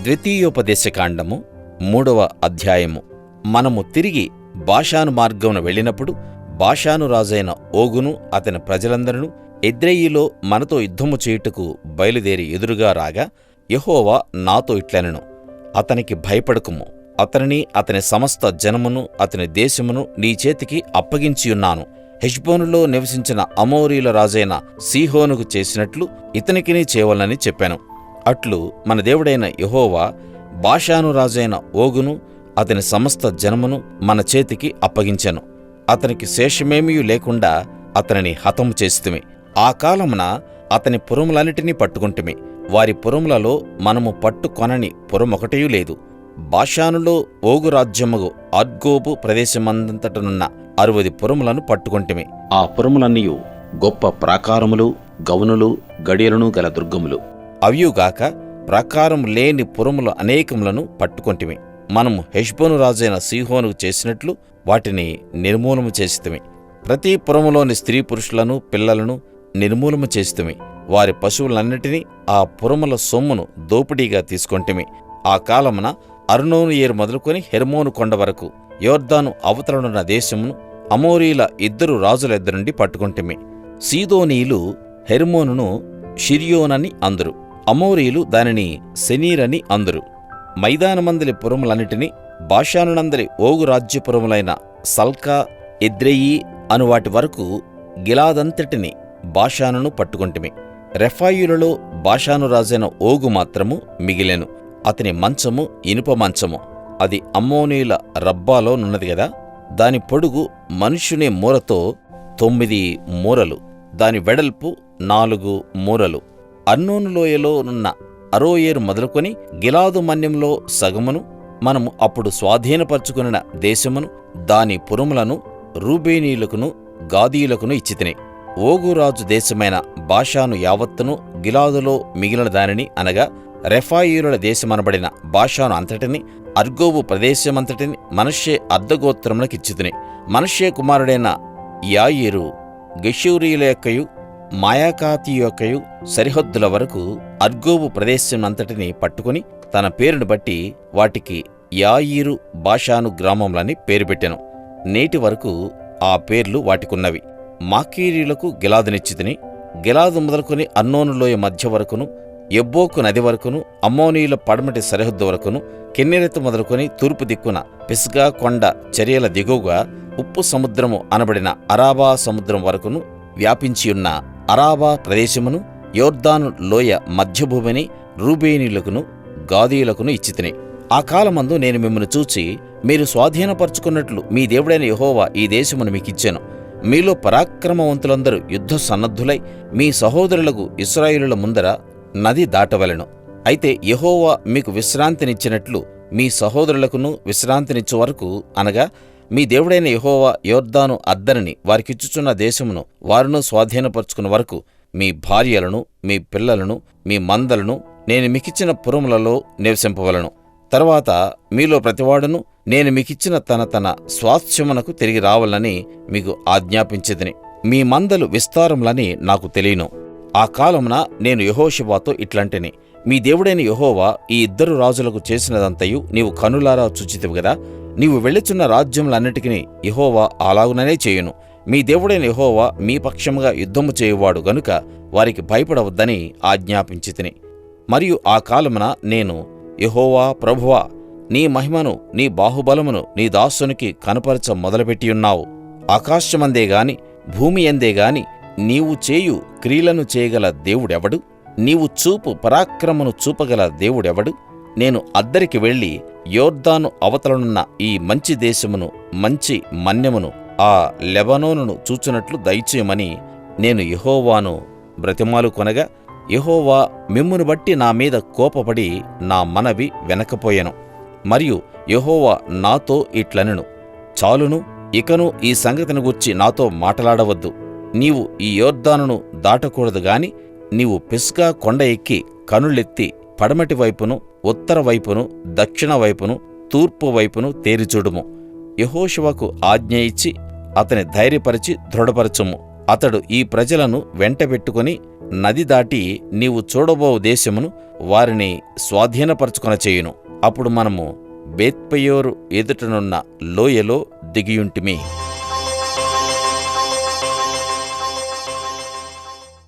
ద్వితీయోపదేశకాండము 3వ అధ్యాయము. మనము తిరిగి బాషాను మార్గమున వెళ్ళినప్పుడు బాషాను రాజైన ఓగును అతని ప్రజలందరూ ఎద్రెయిలో మనతో యుద్ధము చేయుటకు బయలుదేరి ఎదురుగా రాగా, యెహోవా నాతో ఇట్లనెను, అతనికి భయపడకుము. అతనిని అతని సమస్త జనమును అతని దేశమును నీ చేతికి అప్పగించియున్నాను. హెష్బోనులో నివసించిన అమోరీల రాజైన సీహోనుకు చేసినట్లు ఇతనికినీ చేయవలనని చెప్పాను. అట్లు మన దేవుడైన యెహోవా బాషాను రాజైన ఓగును అతని సమస్త జనమును మన చేతికి అప్పగించెను. అతనికి శేషమేమీ లేకుండా అతనిని హతము చేసితిమి. ఆ కాలమున అతని పురములన్నిటినీ పట్టుకుంటిమి. వారి పురములలో మనము పట్టుకొనని పురమొకటియూ లేదు. బాషానులో ఓగు రాజ్యమగు అర్గోబు ప్రదేశమందంతటనున్న 60 పురములను పట్టుకొంటిమి. ఆ పురములన్నీయు గొప్ప ప్రాకారములు, గవనులు, గడియలను గల దుర్గములు. అవియుగాక ప్రాకారం లేని పురములు అనేకములను పట్టుకొంటిమి. మనము హెష్బోను రాజైన సీహోనుకు చేసినట్లు వాటిని నిర్మూలము చేసితిమి. ప్రతి పురములోని స్త్రీ పురుషులను పిల్లలను నిర్మూలము చేసితిమి. వారి పశువులన్నిటినీ ఆ పురముల సొమ్మును దోపిడీగా తీసుకొంటిమి. ఆ కాలమున అర్నోను ఏరు మొదలుకొని హెర్మోను కొండ వరకు యొర్దాను అవతలనున్న దేశమును అమోరీల 2 రాజుల ఎద్ద నుండి పట్టుకొంటిమి. సీదోనీయులు హెర్మోనును షిర్యోనని అందురు, అమోరీలు దానిని సెనీరని అందురు. మైదానమందలి పురములన్నిటినీ బాషానునందలి ఓగు రాజ్యపురములైన సల్కా, ఎద్రెయి అను వాటి వరకు గిలాదంతటిని బాషానును పట్టుకొంటిమి. రెఫాయిలలో బాషాను రాజైన ఓగు మాత్రము మిగిలెను. అతని మంచము ఇనుప మంచము. అది అమ్మోనీయుల రబ్బాలో నున్నది గదా. దాని పొడుగు మనుష్యుని మూరతో 9 మూరలు, దాని వెడల్పు 4 మూరలు. అర్నోను లోయలో నున్న అరోయేరు మొదలుకొని గిలాదు మన్యంలో సగమును మనము అప్పుడు స్వాధీనపరచుకున్న దేశమును దాని పురములను రూబేనీయులకును గాదీయులకును ఇచ్చితిని. ఓగురాజు దేశమైన బాషాను యావత్తును, గిలాదులో మిగిలిన దానిని అనగా రెఫాయీయుల దేశమనబడిన బాషాను అంతటిని, అర్గోబు ప్రదేశమంతటిని మనష్షే అర్ధగోత్రములకిచ్చితిని. మనష్షే కుమారుడైన యాయీరు గెషూరీయుల యొక్కయు మాయాకాతీ యొక్కయు సరిహద్దుల వరకు అర్గోబు ప్రదేశమంతటిని పట్టుకుని తన పేరును బట్టి వాటికి యాయీరు బాషాను గ్రామములని పేరు పెట్టెను. నేటి వరకు ఆ పేర్లు వాటికున్నవి. మాకీరీయులకు గిలాదునిచ్చితిని. గిలాదు మొదలుకొని అర్నోను లోయ మధ్య వరకును, యబ్బోకు నది వరకును, అమ్మోనీయుల పడమటి సరిహద్దు వరకును, కిన్నెరెతు మొదలుకొని తూర్పు దిక్కున పిస్గా కొండ చర్యల దిగువగా ఉప్పు సముద్రము అనబడిన అరాబా సముద్రం వరకును వ్యాపించియున్న అరాబా ప్రదేశమును, యొర్దాను లోయ మధ్యభూమిని రూబేనీయులకును గాదీయులకును ఇచ్చితిని. ఆ కాలమందు నేను మిమ్మల్ని చూచి మీరు స్వాధీనపరచుకున్నట్లు మీ దేవుడైన యెహోవా ఈ దేశమును మీకిచ్చెను. మీలో పరాక్రమవంతులందరూ యుద్ధ సన్నద్ధులై మీ సహోదరులకు ఇశ్రాయేలుల ముందర నది దాటవలెను. అయితే యెహోవా మీకు విశ్రాంతినిచ్చినట్లు మీ సహోదరులకును విశ్రాంతినిచ్చు వరకు, అనగా మీ దేవుడైన యెహోవా యొర్దాను అద్దరిని వారికిచ్చుచున్న దేశమును వారును స్వాధీనపరచుకున్న వరకు మీ భార్యలను, మీ పిల్లలను, మీ మందలను నేను మీకిచ్చిన పురములలో నివసింపవలను. తర్వాత మీలో ప్రతివాడును నేను మీకిచ్చిన తన స్వాస్థ్యమునకు తిరిగి రావాలని మీకు ఆజ్ఞాపించెదని. మీ మందలు విస్తారములని నాకు తెలియను. ఆ కాలమున నేను యెహోషువతో ఇట్లంటిని, మీ దేవుడైన యెహోవా ఈ 2 రాజులకు చేసినదంతయు నీవు కనులారా చూచితివి గదా. నీవు వెళ్ళుచున్న రాజ్యములన్నిటికీ యెహోవా అలాగుననే చేయును. మీ దేవుడైన యెహోవా మీ పక్షముగా యుద్ధము చేయువాడు గనుక వారికి భయపడవద్దని ఆజ్ఞాపించితిని. మరియు ఆ కాలమున నేను, యెహోవా ప్రభువా, నీ మహిమను నీ బాహుబలమును నీ దాసునికి కనపరచ మొదలుపెట్టియున్నావు. ఆకాశమందే గాని భూమి యందే గాని నీవు చేయు క్రియలను చేయగల దేవుడెవడు? నీవు చూపు పరాక్రమను చూపగల దేవుడెవడు? నేను అద్దరికి వెళ్ళి యొర్దాను అవతలనున్న ఈ మంచి దేశమును, మంచి మన్యమును, ఆ లెబనోనును చూచునట్లు దయచేయమని నేను యెహోవాను బ్రతిమాలు కొనగా, యెహోవా మిమ్మును బట్టి నా మీద కోపపడి నా మనవి వెనకపోయెను. మరియు యెహోవా నాతో ఇట్లనెను, చాలును, ఇకను ఈ సంగతిని గూర్చి నాతో మాటలాడవద్దు. నీవు ఈ యొర్దానును దాటకూడదు గాని నీవు పిస్గా కొండ ఎక్కి కనులెత్తి పడమటి వైపును, ఉత్తర వైపును, దక్షిణ వైపును, తూర్పు వైపును తేరిచూడుము. యెహోషువకు ఆజ్ఞ ఇచ్చి అతని ధైర్యపరిచి దృఢపరచుము. అతడు ఈ ప్రజలను వెంటబెట్టుకుని నది దాటి నీవు చూడబోవు దేశమును వారిని స్వాధీనపరచుకొన చేయును. అప్పుడు మనము బేత్పెయోరు ఎదుటనున్న లోయలో దిగియుంటిమి.